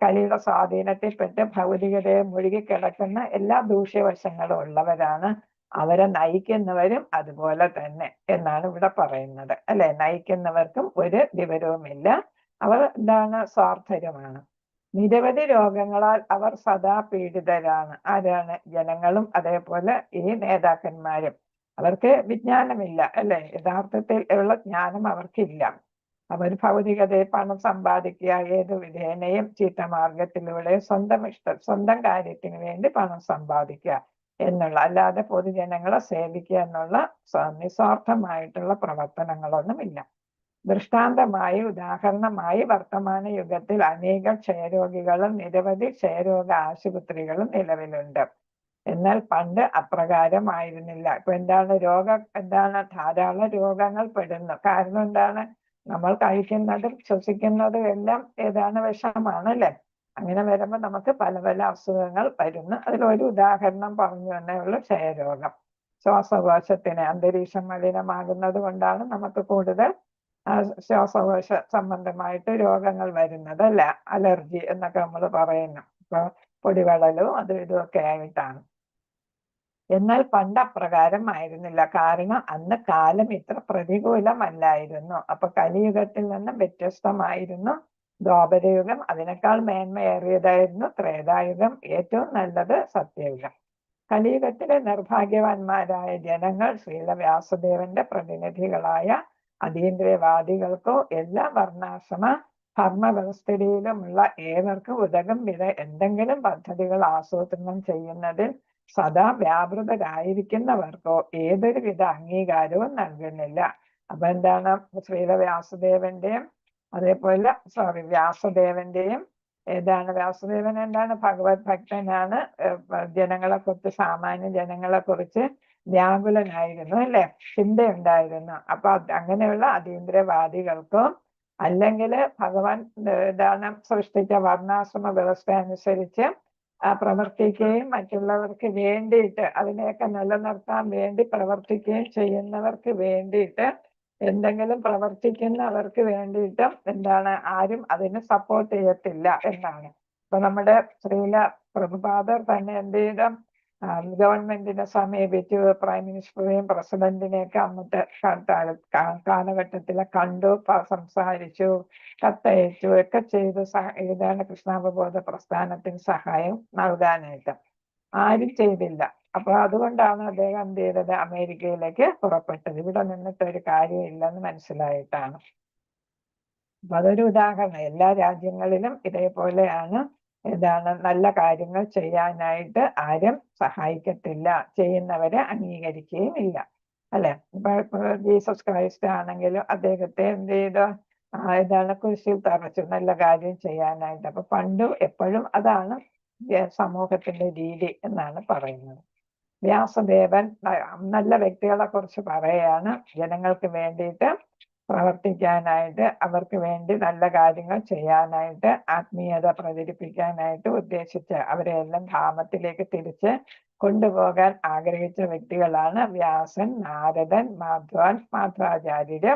കലിയുടെ സ്വാധീനത്തിൽപ്പെട്ട് ഭൗതികതയെ മുഴുകിക്കിടക്കുന്ന എല്ലാ ദൂഷ്യവശങ്ങളും ഉള്ളവരാണ്. അവരെ നയിക്കുന്നവരും അതുപോലെ തന്നെ എന്നാണ് ഇവിടെ പറയുന്നത് അല്ലെ. നയിക്കുന്നവർക്കും ഒരു വിവരവുമില്ല, അവർ സ്വാർത്ഥരുമാണ്. നിരവധി രോഗങ്ങളാൽ അവർ സദാ പീഡിതരാണ്. ആരാണ്? ജനങ്ങളും അതേപോലെ ഈ നേതാക്കന്മാരും. അവർക്ക് വിജ്ഞാനമില്ല അല്ലെ, യഥാർത്ഥത്തിൽ ഉള്ള ജ്ഞാനം അവർക്കില്ല. അവർ ഭൗതികതയെ പണം സമ്പാദിക്കുക, ഏതു വിധേനയും ചീത്ത മാർഗത്തിലൂടെ സ്വന്തം കാര്യത്തിന് വേണ്ടി പണം സമ്പാദിക്കുക എന്നുള്ള, അല്ലാതെ പൊതുജനങ്ങളെ സേവിക്കുക എന്നുള്ള നിസ്വാർത്ഥമായിട്ടുള്ള പ്രവർത്തനങ്ങളൊന്നുമില്ല. ദൃഷ്ടാന്തമായി, ഉദാഹരണമായി വർത്തമാന യുഗത്തിൽ അനേക ക്ഷയരോഗികളും നിരവധി ക്ഷയരോഗ ആശുപത്രികളും നിലവിലുണ്ട്. എന്നാൽ പണ്ട് അപ്രകാരമായിരുന്നില്ല. ഇപ്പൊ ധാരാളം രോഗങ്ങൾ പെടുന്നു. കാരണം എന്താണ്? നമ്മൾ കഴിക്കുന്നതും ശ്വസിക്കുന്നതും എല്ലാം വിഷമാണല്ലേ. അങ്ങനെ വരുമ്പോൾ നമുക്ക് പല പല അസുഖങ്ങൾ വരുന്നു. അതിലൊരു ഉദാഹരണം പറഞ്ഞു എന്നേ ഉള്ളൂ, ക്ഷയരോഗം. ശ്വാസകോശത്തിന് അന്തരീക്ഷം മലിനമാകുന്നത് കൊണ്ടാണ് നമുക്ക് കൂടുതൽ ശ്വാസകോശ സംബന്ധമായിട്ട് രോഗങ്ങൾ വരുന്നത് അല്ലെ. അലർജി എന്നൊക്കെ നമ്മൾ പറയുന്നു. ഇപ്പൊ പൊടിവളലും അതും ഇതുമൊക്കെ ആയിട്ടാണ്. എന്നാൽ പണ്ട് അപ്രകാരം ആയിരുന്നില്ല. കാരണം അന്ന് കാലം ഇത്ര പ്രതികൂലമല്ലായിരുന്നു. അപ്പൊ കലിയുഗത്തിൽ നിന്നും വ്യത്യസ്തമായിരുന്നു ദ്വാപരയുഗം. അതിനേക്കാൾ മേന്മയേറിയതായിരുന്നു ത്രേതായുഗം. ഏറ്റവും നല്ലത് സത്യയുഗം. കലിയുഗത്തിലെ നിർഭാഗ്യവാന്മാരായ ജനങ്ങൾ ശ്രീല വ്യാസദേവന്റെ പ്രതിനിധികളായ അതീന്ദ്രിയവാദികൾക്കോ എല്ലാ വർണ്ണാശ്രമ ധർമ്മവ്യവസ്ഥയിലുമുള്ള ഏവർക്കും ഉതകം വിധ എന്തെങ്കിലും പദ്ധതികൾ ആസൂത്രണം ചെയ്യുന്നതിൽ സദാ വ്യാപൃതരായിരിക്കുന്നവർക്കോ ഏതൊരു വിധ അംഗീകാരവും നൽകുന്നില്ല. അപ്പൊ എന്താണ് ശ്രീല വ്യാസദേവന്റെയും അതേപോലെ വ്യാസദേവന്റെയും വ്യാസദേവൻ എന്താണ് ഭഗവത് ഭക്തനാണ്. ജനങ്ങളെ കുറിച്ച് സാമാന്യ ജനങ്ങളെ കുറിച്ച് വ്യാകുലനായിരുന്നു, അല്ലെ, ചിന്തയുണ്ടായിരുന്നു. അപ്പൊ അങ്ങനെയുള്ള അതീന്ദ്രവാദികൾക്കോ അല്ലെങ്കിൽ ഭഗവാൻ സൃഷ്ടിച്ച വർണ്ണാശ്രമ വ്യവസ്ഥ അനുസരിച്ച് പ്രവർത്തിക്കുകയും മറ്റുള്ളവർക്ക് വേണ്ടിയിട്ട് അതിനെയൊക്കെ നിലനിർത്താൻ വേണ്ടി പ്രവർത്തിക്കുകയും ചെയ്യുന്നവർക്ക് വേണ്ടിയിട്ട് എന്തെങ്കിലും പ്രവർത്തിക്കുന്നവർക്ക് വേണ്ടിയിട്ടും ആരും അതിന് സപ്പോർട്ട് ചെയ്യത്തില്ല എന്നാണ്. ഇപ്പൊ നമ്മുടെ ശ്രീല പ്രഭുപാദർ തന്നെ എന്ത് ചെയ്തു, ഗവൺമെന്റിനെ സമീപിച്ചു, പ്രൈം മിനിസ്റ്ററെയും പ്രസിഡന്റിനെയൊക്കെ അന്നത്തെ കാലഘട്ടത്തിലെ കണ്ടു, സംസാരിച്ചു, കത്തയച്ചു ഒക്കെ ചെയ്തു കൃഷ്ണാവബോധ പ്രസ്ഥാനത്തിന് സഹായം നൽകാനായിട്ട്. ആരും ചെയ്തില്ല. അപ്പൊ അതുകൊണ്ടാണ് അദ്ദേഹം എന്ത് ചെയ്തത്, അമേരിക്കയിലേക്ക് പുറപ്പെട്ടത്. ഇവിടെ നിന്നിട്ട് ഒരു കാര്യമില്ലെന്ന് മനസ്സിലായിട്ടാണ്. അപ്പൊ അതൊരു ഉദാഹരണം. എല്ലാ രാജ്യങ്ങളിലും ഇതേപോലെയാണ്. നല്ല കാര്യങ്ങൾ ചെയ്യാനായിട്ട് ആരും സഹായിക്കത്തില്ല, ചെയ്യുന്നവരെ അംഗീകരിക്കുകയും ഇല്ല, അല്ലെ. ഇപ്പൊ ജീസസ് ക്രൈസ്റ്റ് ആണെങ്കിലും അദ്ദേഹത്തെ എന്ത് ചെയ്തു, കുരിശിൽ തറച്ചു നല്ല കാര്യം ചെയ്യാനായിട്ട്. അപ്പൊ പണ്ടും എപ്പോഴും അതാണ് സമൂഹത്തിന്റെ രീതി എന്നാണ് പറയുന്നത്. വ്യാസദേവൻ നല്ല വ്യക്തികളെ കുറിച്ച് പറയാണ്. ജനങ്ങൾക്ക് വേണ്ടിയിട്ട് പ്രവർത്തിക്കാനായിട്ട്, അവർക്ക് വേണ്ടി നല്ല കാര്യങ്ങൾ ചെയ്യാനായിട്ട്, ആത്മീയത പ്രചരിപ്പിക്കാനായിട്ട് ഉദ്ദേശിച്ച് അവരെയെല്ലാം ധാമത്തിലേക്ക് തിരിച്ച് കൊണ്ടുപോകാൻ ആഗ്രഹിച്ച വ്യക്തികളാണ് വ്യാസൻ, നാരദൻ, മാധ്വാൻ, മാധ്വാചാര്യര്,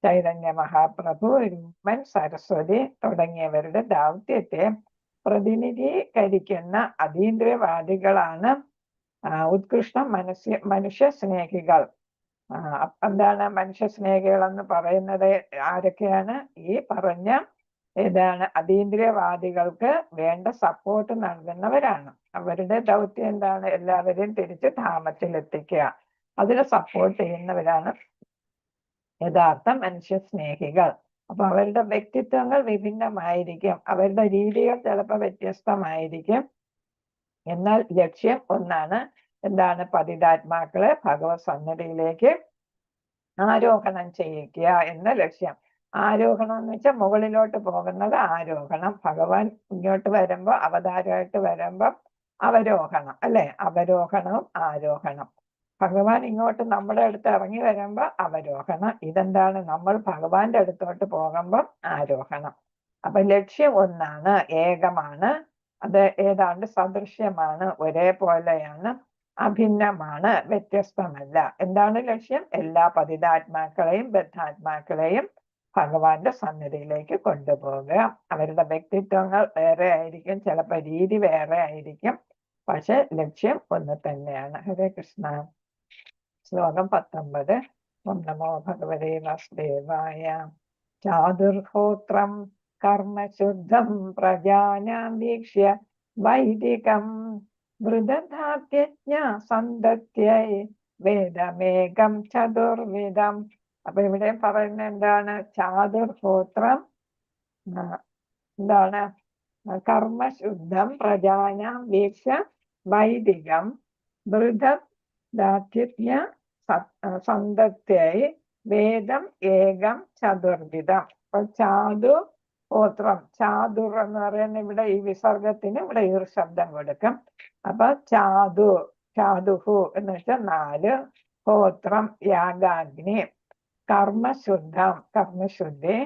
ചൈതന്യ മഹാപ്രഭു, രൂപൻ, സരസ്വതി തുടങ്ങിയവരുടെ ദൗത്യത്തെ പ്രതിനിധീകരിക്കുന്ന അതീന്ദ്രിയവാദികളാണ് ഉത്കൃഷ്ട മനുഷ്യ സ്നേഹികൾ. മനുഷ്യ സ്നേഹികൾ എന്ന് പറയുന്നത് ആരൊക്കെയാണ്? ഈ പറഞ്ഞ അതീന്ദ്രിയവാദികൾക്ക് വേണ്ട സപ്പോർട്ട് നൽകുന്നവരാണ്. അവരുടെ ദൗത്യം എന്താണ്? എല്ലാവരെയും തിരിച്ച് ധാമത്തിൽ എത്തിക്കുക. അതിനെ സപ്പോർട്ട് ചെയ്യുന്നവരാണ് യഥാർത്ഥ മനുഷ്യ സ്നേഹികൾ. അപ്പൊ അവരുടെ വ്യക്തിത്വങ്ങൾ വിഭിന്നമായിരിക്കും, അവരുടെ രീതികൾ ചിലപ്പോൾ വ്യത്യസ്തമായിരിക്കും. എന്നാൽ ലക്ഷ്യം ഒന്നാണ്. പതിതാത്മാക്കളെ ഭഗവത് സന്നിധിയിലേക്ക് ആരോഹണം ചെയ്യിക്കുക എന്ന ലക്ഷ്യം. ആരോഹണം എന്ന് വെച്ചാൽ മുകളിലോട്ട് പോകുന്നത് ആരോഹണം. ഭഗവാൻ ഇങ്ങോട്ട് വരുമ്പോ അവതാരമായിട്ട് വരുമ്പോ അവരോഹണം, അല്ലെ. അവരോഹണവും ആരോഹണം. ഭഗവാൻ ഇങ്ങോട്ട് നമ്മുടെ അടുത്ത് ഇറങ്ങി വരുമ്പോ അവരോഹണം. ഇതെന്താണ്? നമ്മൾ ഭഗവാന്റെ അടുത്തോട്ട് പോകുമ്പോ ആരോഹണം. അപ്പൊ ലക്ഷ്യം ഒന്നാണ്, ഏകമാണ്, അത് ഏതാണ്ട് സദൃശ്യമാണ്, ഒരേപോലെയാണ്, അഭിന്നമാണ്, വ്യത്യസ്തമല്ല. എന്താണ് ലക്ഷ്യം? എല്ലാ പതിതാത്മാക്കളെയും ബദ്ധാത്മാക്കളെയും ഭഗവാന്റെ സന്നിധിയിലേക്ക് കൊണ്ടുപോകുക. അവരുടെ വ്യക്തിത്വങ്ങൾ വേറെ ആയിരിക്കും, ചിലപ്പോൾ രീതി വേറെ ആയിരിക്കും, പക്ഷെ ലക്ഷ്യം ഒന്ന് തന്നെയാണ്. ഹരേ കൃഷ്ണ. ശ്ലോകം 19. ഓം നമോ ഭഗവതേ വാസുദേവായ. ചാതുർഹോത്രം കർമ്മശുദ്ധം പ്രജാനാം വീക്ഷ്യ വൈദികം വൃദധാത്യജ്ഞ സന്തത്യൈ വേദമേകം ചതുർവിധം. അപ്പൊ ഇവിടെ പറയുന്നത് എന്താണ്? ചാതുർഹോത്രം കർമ്മശുദ്ധം പ്രജാനാം വീക്ഷ്യ വൈദികം വൃദധാത്യജ്ഞ സന്തത്യൈ വേദം ഏകം ചതുർവിധം. അപ്പൊ ചാതുഹോത്രം, ചാതുർ എന്ന് പറയുന്ന ഇവിടെ ഈ വിസർഗത്തിന് ഇവിടെ ഈ ഒരു ശബ്ദം കൊടുക്കും. അപ്പൊ ചാതുഹു എന്ന് വെച്ചാൽ 4, ഹോത്രം യാഗാഗ്നി, കർമ്മശുദ്ധം കർമ്മശുദ്ധി,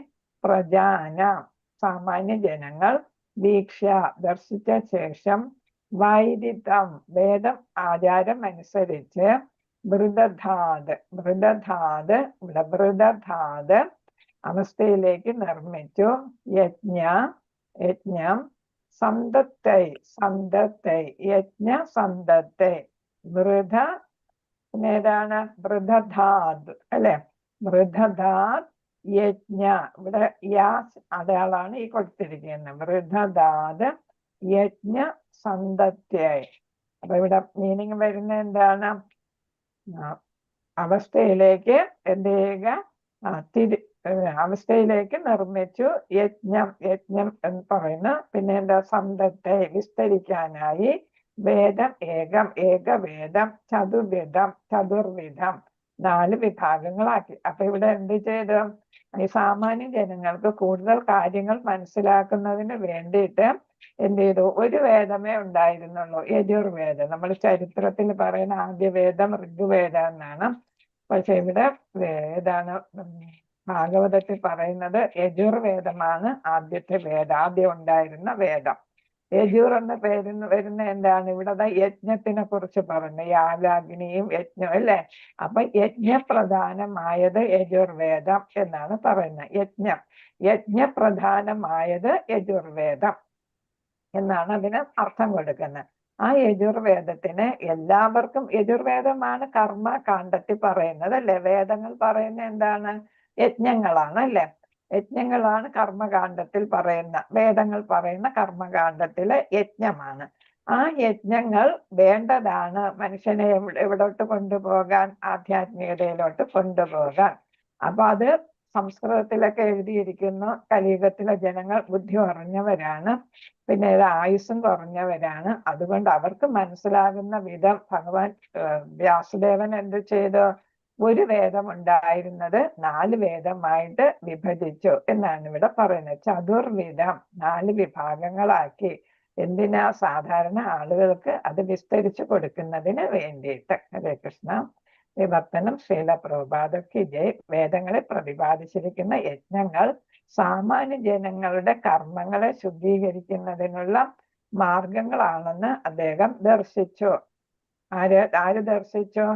പ്രജാന സാമാന്യ ജനങ്ങൾ, ദീക്ഷ ദർശിച്ച ശേഷം, വൈദികം വേദം ആചാരം അനുസരിച്ച്, വൃദധാത് ഇവിടെ വൃദധാത് അവസ്ഥയിലേക്ക് നിർമ്മിച്ചു, യജ്ഞം സന്തത്തൈ യജ്ഞ സന്തത്തൈ വൃഥ, പിന്നെ ഏതാണ് വൃഥധാത് അല്ലെ, വൃഥധാത് യജ്ഞ. ഇവിടെ യാസ് അടയാളാണ് ഈ കൊടുത്തിരിക്കുന്നത്. വൃഥധാത് യജ്ഞ സന്തത്യായി. അപ്പൊ ഇവിടെ മീനിങ് വരുന്ന എന്താണ്? അവസ്ഥയിലേക്ക് എന്ത് ചെയ്യുക? അവസ്ഥയിലേക്ക് നിർമ്മിച്ചു. യജ്ഞം എന്ന് പറയുന്ന പിന്നെ എന്താ? സന്തത്തെ വിസ്തരിക്കാനായി. വേദം ഏകം, ഏകവേദം. ചതുർവിധം 4 വിഭാഗങ്ങളാക്കി. അപ്പൊ ഇവിടെ എന്ത് ചെയ്തു? ഈ സാമാന്യ ജനങ്ങൾക്ക് കൂടുതൽ കാര്യങ്ങൾ മനസ്സിലാക്കുന്നതിന് വേണ്ടിയിട്ട് എന്ത് ചെയ്തു? ഒരു വേദമേ ഉണ്ടായിരുന്നുള്ളൂ, യജുർവേദം. നമ്മൾ ചരിത്രത്തിൽ പറയുന്ന ആദ്യ വേദം ഋഗ്വേദം എന്നാണ്. പക്ഷെ ഇവിടെ ഏതാണ് ഭാഗവതത്തിൽ പറയുന്നത് യജുർവേദമാണ് ആദ്യത്തെ വേദം, ആദ്യം ഉണ്ടായിരുന്ന വേദം. യജുർ എന്ന പേരിന് വരുന്ന എന്താണ്? ഇവിടെ യജ്ഞത്തിനെ കുറിച്ച് പറഞ്ഞു, യാഗാഗ്നിയും യജ്ഞം അല്ലെ. അപ്പൊ യജ്ഞപ്രധാനമായത് യജുർവേദം എന്നാണ് പറയുന്നത്. യജ്ഞപ്രധാനമായത് യജുർവേദം എന്നാണ് അതിന് അർത്ഥം കൊടുക്കുന്നത്. ആ യജുർവേദത്തിന് എല്ലാവർക്കും, യജുർവേദമാണ് കർമ്മകാണ്ഡത്തിൽ പറയുന്നത് അല്ലെ. വേദങ്ങൾ പറയുന്ന എന്താണ്? യജ്ഞങ്ങളാണ് അല്ലെ. യജ്ഞങ്ങളാണ് കർമ്മകാണ്ഡത്തിൽ പറയുന്ന, വേദങ്ങൾ പറയുന്ന കർമ്മകാണ്ഡത്തിലെ യജ്ഞമാണ്. ആ യജ്ഞങ്ങൾ വേണ്ടതാണ് മനുഷ്യനെ എവിടോട്ട് കൊണ്ടുപോകാൻ? ആധ്യാത്മികതയിലോട്ട് കൊണ്ടുപോകാൻ. അപ്പൊ അത് സംസ്കൃതത്തിലൊക്കെ എഴുതിയിരിക്കുന്നു. കലിയുഗത്തിലെ ജനങ്ങൾ ബുദ്ധി കുറഞ്ഞവരാണ്, പിന്നെ ആയുസ്സും കുറഞ്ഞവരാണ്. അതുകൊണ്ട് അവർക്ക് മനസ്സിലാകുന്ന വിധം ഭഗവാൻ വ്യാസദേവൻ എന്ത് ചെയ്തു? ഒരു വേദം ഉണ്ടായിരുന്നത് 4 വേദമായിട്ട് വിഭജിച്ചു എന്നാണ് ഇവിടെ പറയുന്നത്. ചതുർവിധം 4 വിഭാഗങ്ങളാക്കി. എന്തിനാ? സാധാരണ ആളുകൾക്ക് അത് വിസ്തരിച്ചു കൊടുക്കുന്നതിന് വേണ്ടിയിട്ട്. ഹരേ കൃഷ്ണ. വിവർത്തനം ശ്രീല പ്രഭുപാദക്ക് ജയ്. വേദങ്ങളെ പ്രതിപാദിച്ചിരിക്കുന്ന യജ്ഞങ്ങൾ സാമാന്യ ജനങ്ങളുടെ കർമ്മങ്ങളെ ശുദ്ധീകരിക്കുന്നതിനുള്ള മാർഗങ്ങളാണെന്ന് അദ്ദേഹം ദർശിച്ചു. ആര് ദർശിച്ചു?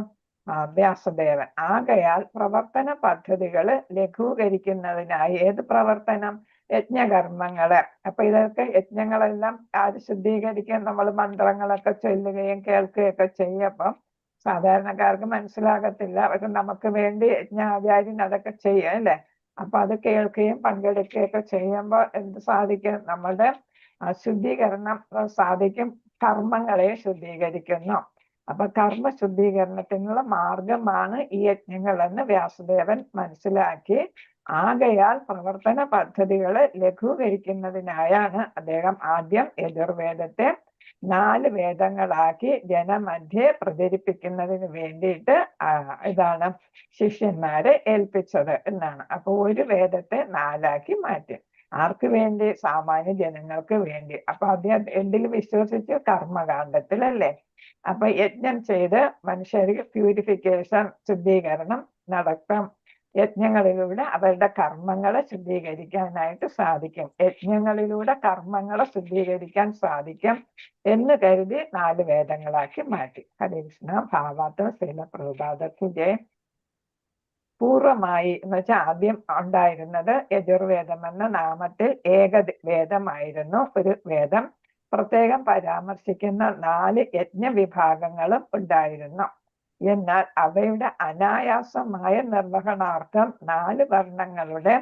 വ്യാസദേവൻ. ആകയാൽ പ്രവർത്തന പദ്ധതികള് ലഘൂകരിക്കുന്നതിനായി. ഏത് പ്രവർത്തനം? യജ്ഞകർമ്മങ്ങള്. അപ്പൊ ഇതൊക്കെ യജ്ഞങ്ങളെല്ലാം ആര് ശുദ്ധീകരിക്കാൻ? നമ്മൾ മന്ത്രങ്ങളൊക്കെ ചൊല്ലുകയും കേൾക്കുകയൊക്കെ ചെയ്യപ്പം സാധാരണക്കാർക്ക് മനസ്സിലാകത്തില്ല. പക്ഷെ നമുക്ക് വേണ്ടി യജ്ഞാചാര്യൻ അതൊക്കെ ചെയ്യും അല്ലെ. അപ്പൊ അത് കേൾക്കുകയും പങ്കെടുക്കുകയൊക്കെ ചെയ്യുമ്പോൾ എന്ത് സാധിക്കും? നമ്മുടെ ശുദ്ധീകരണം സാധിക്കും. കർമ്മങ്ങളെ ശുദ്ധീകരിക്കുന്നു. അപ്പൊ കർമ്മ ശുദ്ധീകരണത്തിനുള്ള മാർഗമാണ് ഈ യജ്ഞങ്ങളെന്ന് വ്യാസദേവൻ മനസ്സിലാക്കി. ആകയാൽ പ്രവർത്തന പദ്ധതികളെ ലഘൂകരിക്കുന്നതിനായാണ് അദ്ദേഹം ആദ്യം യജുർവേദത്തെ 4 വേദങ്ങളാക്കി ജനമധ്യേ പ്രചരിപ്പിക്കുന്നതിന് വേണ്ടിയിട്ട് ഇതാണ് ശിഷ്യന്മാരെ ഏൽപ്പിച്ചത് എന്നാണ്. അപ്പൊ ഒരു വേദത്തെ 4ആക്കി മാറ്റി. ആർക്ക് വേണ്ടി? സാമാന്യ ജനങ്ങൾക്ക് വേണ്ടി. അപ്പൊ അദ്ദേഹം എന്തിൽ വിശ്വസിച്ചു? കർമ്മകാണ്ഡത്തിൽ അല്ലേ. അപ്പൊ യജ്ഞം ചെയ്ത് മനുഷ്യർക്ക് പ്യൂരിഫിക്കേഷൻ, ശുദ്ധീകരണം നടക്കും. യജ്ഞങ്ങളിലൂടെ അവരുടെ കർമ്മങ്ങളെ ശുദ്ധീകരിക്കാനായിട്ട് സാധിക്കും. യജ്ഞങ്ങളിലൂടെ കർമ്മങ്ങളെ ശുദ്ധീകരിക്കാൻ സാധിക്കും എന്ന് കരുതി 4 വേദങ്ങളാക്കി മാറ്റി. ഹരേ കൃഷ്ണ. ഭാവാർത്ഥം ശ്രീല പ്രഭുപാദക്ക് ജയ്. പൂർവമായി എന്ന് വെച്ചാൽ ആദ്യം ഉണ്ടായിരുന്നത് യജുർവേദം എന്ന നാമത്തിൽ ഏക വേദമായിരുന്നു. ഒരു വേദം പ്രത്യേകം പരാമർശിക്കുന്ന 4 യജ്ഞവിഭാഗങ്ങളും ഉണ്ടായിരുന്നു. എന്നാൽ അവയുടെ അനായാസമായ നിർവഹണാർത്ഥം 4 വർണ്ണങ്ങളുടെ,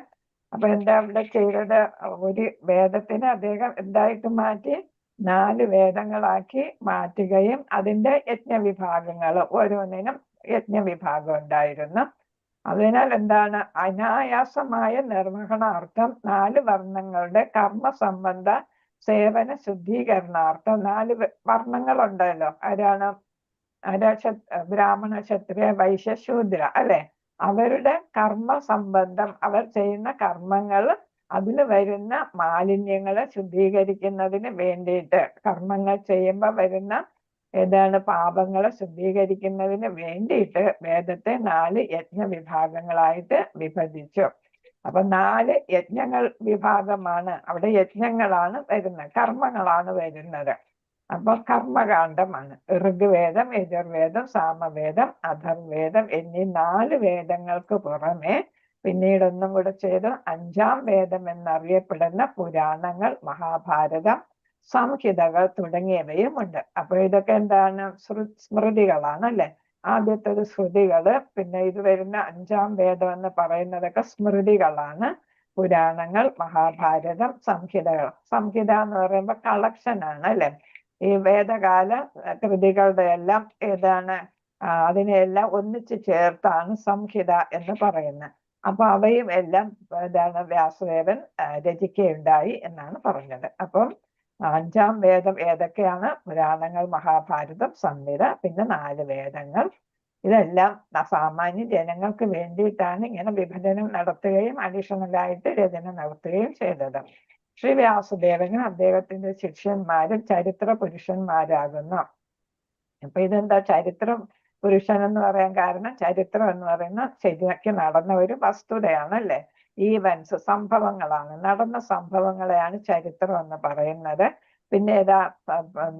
അപ്പൊ എന്താ ഇവിടെ ചെയ്തത്? ഒരു വേദത്തിന് അദ്ദേഹം എന്തായിട്ട് മാറ്റി? 4 വേദങ്ങളാക്കി മാറ്റുകയും അതിന്റെ യജ്ഞവിഭാഗങ്ങൾ, ഓരോന്നിനും യജ്ഞവിഭാഗം ഉണ്ടായിരുന്നു. അതിനാൽ എന്താണ്? അനായാസമായ നിർവഹണാർത്ഥം 4 വർണ്ണങ്ങളുടെ കർമ്മസംബന്ധ സേവന ശുദ്ധീകരണാർത്ഥം 4 വർണ്ണങ്ങളുണ്ടല്ലോ. ആരാണ്? ബ്രാഹ്മണ, ക്ഷത്രിയ, വൈശ്യ, ശൂദ്ര അല്ലെ. അവരുടെ കർമ്മ സംബന്ധം, അവർ ചെയ്യുന്ന കർമ്മങ്ങൾ, അതിൽ വരുന്ന മാലിന്യങ്ങളെ ശുദ്ധീകരിക്കുന്നതിന് വേണ്ടിയിട്ട്, കർമ്മങ്ങൾ ചെയ്യുമ്പോൾ വരുന്ന ഏതാണ് പാപങ്ങളെ ശുദ്ധീകരിക്കുന്നതിന് വേണ്ടിയിട്ട് വേദത്തെ 4 യജ്ഞവിഭാഗങ്ങളായിട്ട് വിഭജിച്ചു. അപ്പൊ 4 യജ്ഞങ്ങൾ വിഭാഗമാണ്. അവിടെ യജ്ഞങ്ങളാണ് വരുന്നത്, കർമ്മങ്ങളാണ് വരുന്നത്. അപ്പൊ കർമ്മകാണ്ഡമാണ്. ഋഗ്വേദം, യജുർവേദം, സാമവേദം, അഥർവേദം എന്നീ 4 വേദങ്ങൾക്ക് പുറമെ പിന്നീട് ഒന്നും കൂടെ ചെയ്ത് 5ാം വേദം എന്നറിയപ്പെടുന്ന പുരാണങ്ങൾ, മഹാഭാരതം, സംഹിതകൾ തുടങ്ങിയവയും ഉണ്ട്. അപ്പൊ ഇതൊക്കെ എന്താണ്? സ്മൃതികളാണ് അല്ലെ. ആദ്യത്തേത് ശ്രുതികള്, പിന്നെ ഇത് വരുന്ന 5-ാം വേദം എന്ന് പറയുന്നതൊക്കെ സ്മൃതികളാണ്. പുരാണങ്ങൾ, മഹാഭാരതം, സംഹിതകൾ. സംഹിത എന്ന് പറയുമ്പോൾ കളക്ഷൻ ആണ് അല്ലെ. ഈ വേദകാല കൃതികളുടെ എല്ലാം ഏതാണ് അതിനെയെല്ലാം ഒന്നിച്ചു ചേർത്താണ് സംഹിത എന്ന് പറയുന്നത്. അപ്പൊ അവയും എല്ലാം ഏതാണ് വ്യാസദേവൻ രചിക്കുകയുണ്ടായി എന്നാണ് പറഞ്ഞത്. അപ്പം 5-ാം വേദം ഏതൊക്കെയാണ്? പുരാണങ്ങൾ, മഹാഭാരതം, സംഹിത, പിന്നെ 4 വേദങ്ങൾ. ഇതെല്ലാം സാമാന്യ ജനങ്ങൾക്ക് വേണ്ടിയിട്ടാണ് ഇങ്ങനെ വിഭജനം നടത്തുകയും അഡീഷണലായിട്ട് രചന നടത്തുകയും ചെയ്തത്. ശ്രീ വ്യാസദേവനും അദ്ദേഹത്തിന്റെ ശിഷ്യന്മാരും ചരിത്ര പുരുഷന്മാരാകുന്നു. അപ്പൊ ഇതെന്താ ചരിത്രം പുരുഷൻ എന്ന് പറയാൻ കാരണം? ചരിത്രം എന്ന് പറയുന്ന ശരിക്ക് നടന്ന ഒരു വസ്തുതയാണ് അല്ലെ. ഈവൻസ്, സംഭവങ്ങളാണ്, നടന്ന സംഭവങ്ങളെയാണ് ചരിത്രം എന്ന് പറയുന്നത്. പിന്നെ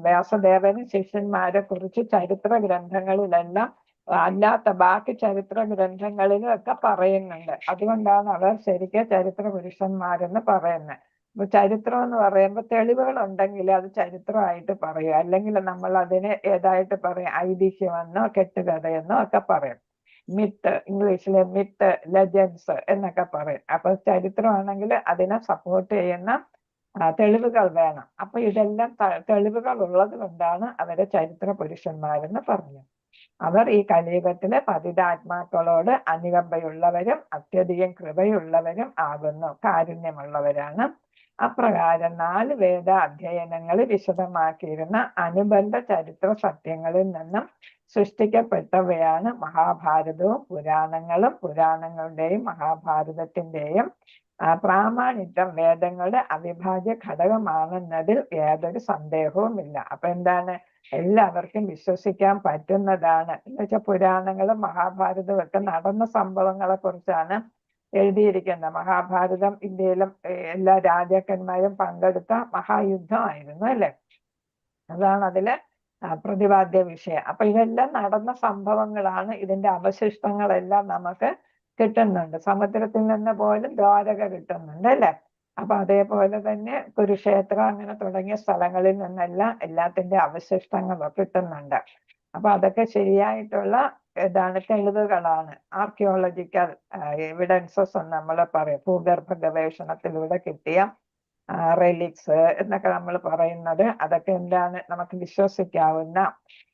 വ്യാസദേവനും ശിഷ്യന്മാരെ കുറിച്ച് ചരിത്ര ഗ്രന്ഥങ്ങളിലെല്ലാം അല്ലാത്ത ബാക്കി ചരിത്ര ഗ്രന്ഥങ്ങളിലും ഒക്കെ പറയുന്നുണ്ട്. അതുകൊണ്ടാണ് അവർ ശരിക്കും ചരിത്ര പുരുഷന്മാരെന്ന് പറയുന്നത്. അപ്പൊ ചരിത്രം എന്ന് പറയുമ്പോൾ തെളിവുകൾ ഉണ്ടെങ്കിൽ അത് ചരിത്രമായിട്ട് പറയും, അല്ലെങ്കിൽ നമ്മൾ അതിനെ ഏതായിട്ട് പറയും? ഐതിഹ്യമെന്നോ കെട്ടുകഥയെന്നോ ഒക്കെ പറയും. മിത്ത്, ഇംഗ്ലീഷിലെ മിത്ത്, ലെജൻഡ്സ് എന്നൊക്കെ പറയും. അപ്പൊ ചരിത്രമാണെങ്കിൽ അതിനെ സപ്പോർട്ട് ചെയ്യുന്ന തെളിവുകൾ വേണം. അപ്പൊ ഇതെല്ലാം തെളിവുകൾ ഉള്ളത് കൊണ്ടാണ് അവരെ ചരിത്ര പുരുഷന്മാരെന്ന് പറഞ്ഞത്. അവർ ഈ കലിയുഗത്തിലെ പതിതാത്മാക്കളോട് അനുകമ്പയുള്ളവരും അത്യധികം കൃപയുള്ളവരും ആകുന്നു, കാരുണ്യമുള്ളവരാണ്. അപ്രകാരം 4 വേദ അധ്യയനങ്ങളിൽ വിശദമാക്കിയിരുന്ന അനുബന്ധ ചരിത്ര സത്യങ്ങളിൽ നിന്നും സൃഷ്ടിക്കപ്പെട്ടവയാണ് മഹാഭാരതവും പുരാണങ്ങളും. പുരാണങ്ങളുടെയും മഹാഭാരതത്തിന്റെയും പ്രാമാണിത്വം വേദങ്ങളുടെ അവിഭാജ്യ ഘടകമാണെന്നതിൽ യാതൊരു സന്ദേഹവുമില്ല. അപ്പൊ എന്താണ്? എല്ലാവർക്കും വിശ്വസിക്കാൻ പറ്റുന്നതാണ്. എന്നുവെച്ചാൽ പുരാണങ്ങളും മഹാഭാരതവും ഒക്കെ നടന്ന സംഭവങ്ങളെ കുറിച്ചാണ് എഴുതിയിരിക്കുന്നത്. മഹാഭാരതം ഇന്ത്യയിലും എല്ലാ രാജാക്കന്മാരും പങ്കെടുത്ത മഹായുദ്ധമായിരുന്നു അല്ലെ. അതാണ് അതിലെ പ്രതിപാദ്യ വിഷയം. അപ്പൊ ഇതെല്ലാം നടന്ന സംഭവങ്ങളാണ്. ഇതിന്റെ അവശിഷ്ടങ്ങളെല്ലാം നമുക്ക് കിട്ടുന്നുണ്ട്. സമുദ്രത്തിൽ നിന്ന് പോലും ദ്വാരക കിട്ടുന്നുണ്ട് അല്ലെ. അപ്പൊ അതേപോലെ തന്നെ കുരുക്ഷേത്രം അങ്ങനെ തുടങ്ങിയ സ്ഥലങ്ങളിൽ നിന്നെല്ലാം എല്ലാത്തിന്റെ അവശിഷ്ടങ്ങളും കിട്ടുന്നുണ്ട്. അപ്പൊ അതൊക്കെ ശരിയായിട്ടുള്ള തെളിവുകളാണ്. ആർക്കിയോളജിക്കൽ എവിഡൻസസ് എന്ന് നമ്മൾ പറയും. ഭൂഗർഭ ഗവേഷണത്തിലൂടെ കിട്ടിയ റെലിക്സ് എന്നൊക്കെ നമ്മൾ പറയുന്നത് അതൊക്കെ നമുക്ക് വിശ്വസിക്കാവുന്ന,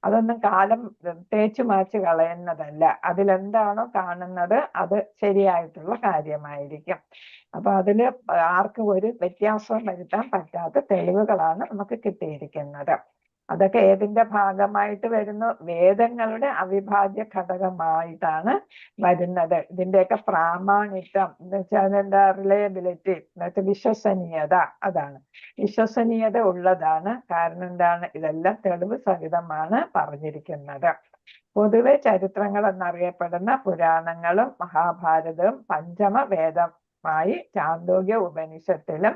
അതൊന്നും കാലം തേച്ചു മാച്ച് കളയുന്നതല്ല. അതിലെന്താണോ കാണുന്നത് അത് ശരിയായിട്ടുള്ള കാര്യമായിരിക്കും. അപ്പൊ അതില് ആർക്കും ഒരു വ്യത്യാസവും വരുത്താൻ പറ്റാത്ത തെളിവുകളാണ് നമുക്ക് കിട്ടിയിരിക്കുന്നത്. അതൊക്കെ ഏതിന്റെ ഭാഗമായിട്ട് വരുന്നു? വേദങ്ങളുടെ അവിഭാജ്യ ഘടകമായിട്ടാണ് വരുന്നത്. ഇതിന്റെയൊക്കെ പ്രാമാണിത്വം എന്ന് വെച്ചാൽ റിലയബിലിറ്റി എന്ന് വെച്ചാൽ വിശ്വസനീയത, അതാണ് വിശ്വസനീയത ഉള്ളതാണ്. കാരണം ഇതെല്ലാം തെളിവ് സഹിതമാണ് പറഞ്ഞിരിക്കുന്നത്. പൊതുവെ ചരിത്രങ്ങൾ എന്നറിയപ്പെടുന്ന പുരാണങ്ങളും മഹാഭാരതവും പഞ്ചമ വേദമായി ചാന്തോക്യ ഉപനിഷത്തിലും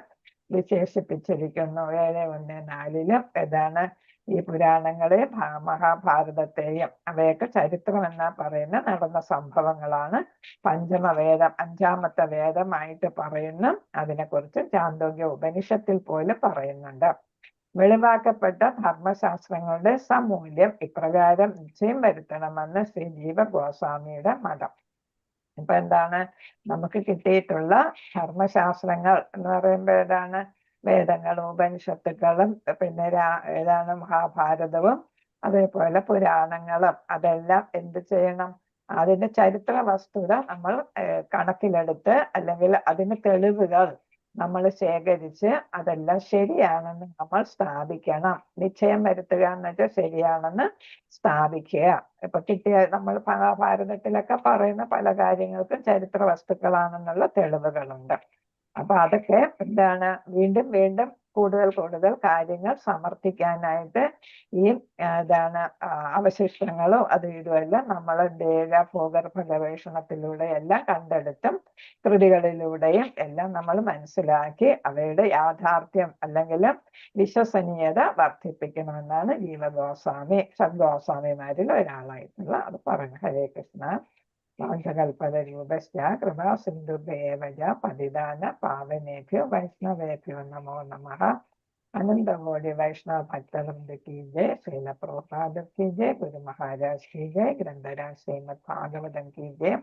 വിശേഷിപ്പിച്ചിരിക്കുന്നു. 7:1-4 ഈ പുരാണങ്ങളെ മഹാഭാരതത്തെയും അവയൊക്കെ ചരിത്രം എന്നാ പറയുന്ന നടന്ന സംഭവങ്ങളാണ്. പഞ്ചമവേദം 5-ാമത്തെ വേദമായിട്ട് പറയുന്നു. അതിനെക്കുറിച്ച് ചാന്തോക്യ ഉപനിഷത്തിൽ പോലും പറയുന്നുണ്ട്. വെളിവാക്കപ്പെട്ട ധർമ്മശാസ്ത്രങ്ങളുടെ സമൂല്യം ഇപ്രകാരം നിശ്ചയം വരുത്തണമെന്ന് ശ്രീ ജീവ ഗോസ്വാമിയുടെ മതം. ഇപ്പൊ നമുക്ക് കിട്ടിയിട്ടുള്ള ധർമ്മശാസ്ത്രങ്ങൾ എന്ന് പറയുമ്പോൾ വേദങ്ങളും ഉപനിഷത്തുക്കളും പിന്നെ മഹാഭാരതവും അതേപോലെ പുരാണങ്ങളും അതെല്ലാം എന്ത് ചെയ്യണം? അതിന്റെ ചരിത്ര വസ്തുത നമ്മൾ കണക്കിലെടുത്ത് അല്ലെങ്കിൽ അതിന് തെളിവുകൾ നമ്മൾ ശേഖരിച്ച് അതെല്ലാം ശരിയാണെന്ന് നമ്മൾ സ്ഥാപിക്കണം. നിശ്ചയം വരുത്തുക എന്ന് വെച്ചാൽ ശരിയാണെന്ന് സ്ഥാപിക്കുക. ഇപ്പൊ കിട്ടിയ നമ്മൾ മഹാഭാരതത്തിലൊക്കെ പറയുന്ന പല കാര്യങ്ങൾക്കും ചരിത്ര വസ്തുക്കളാണെന്നുള്ള തെളിവുകളുണ്ട്. അപ്പൊ അതൊക്കെ വീണ്ടും വീണ്ടും കൂടുതൽ കാര്യങ്ങൾ സമർത്ഥിക്കാനായിട്ട് ഈ അവശിഷ്ടങ്ങളും ഇതുമെല്ലാം നമ്മൾ ഭൂഗർഭ ഗവേഷണത്തിലൂടെ എല്ലാം കണ്ടെടുത്തും കൃതികളിലൂടെയും എല്ലാം നമ്മൾ മനസ്സിലാക്കി അവയുടെ യാഥാർത്ഥ്യം അല്ലെങ്കിൽ വിശ്വസനീയത വർദ്ധിപ്പിക്കണമെന്നാണ് ജീവഗോസ്വാമി സദ്ഗോസ്വാമിമാരിൽ ഒരാളായിട്ടുള്ള അത് പറഞ്ഞു. ഹരേ കൃഷ്ണ. വാഞ്ചകൽപതരൂപശ്ച കൃപാ സിന്ധുഭ്യേവ പതിദാന പാവനേഭ്യോ വൈഷ്ണവേഭ്യോ നമോ നമഃ. अनंत कोटि वैष्णव भक्तवृंद की जय। श्रील प्रभुपाद की जय। गुरु महाराज की जय। ग्रंथराज श्रीमद् भागवतम की जय।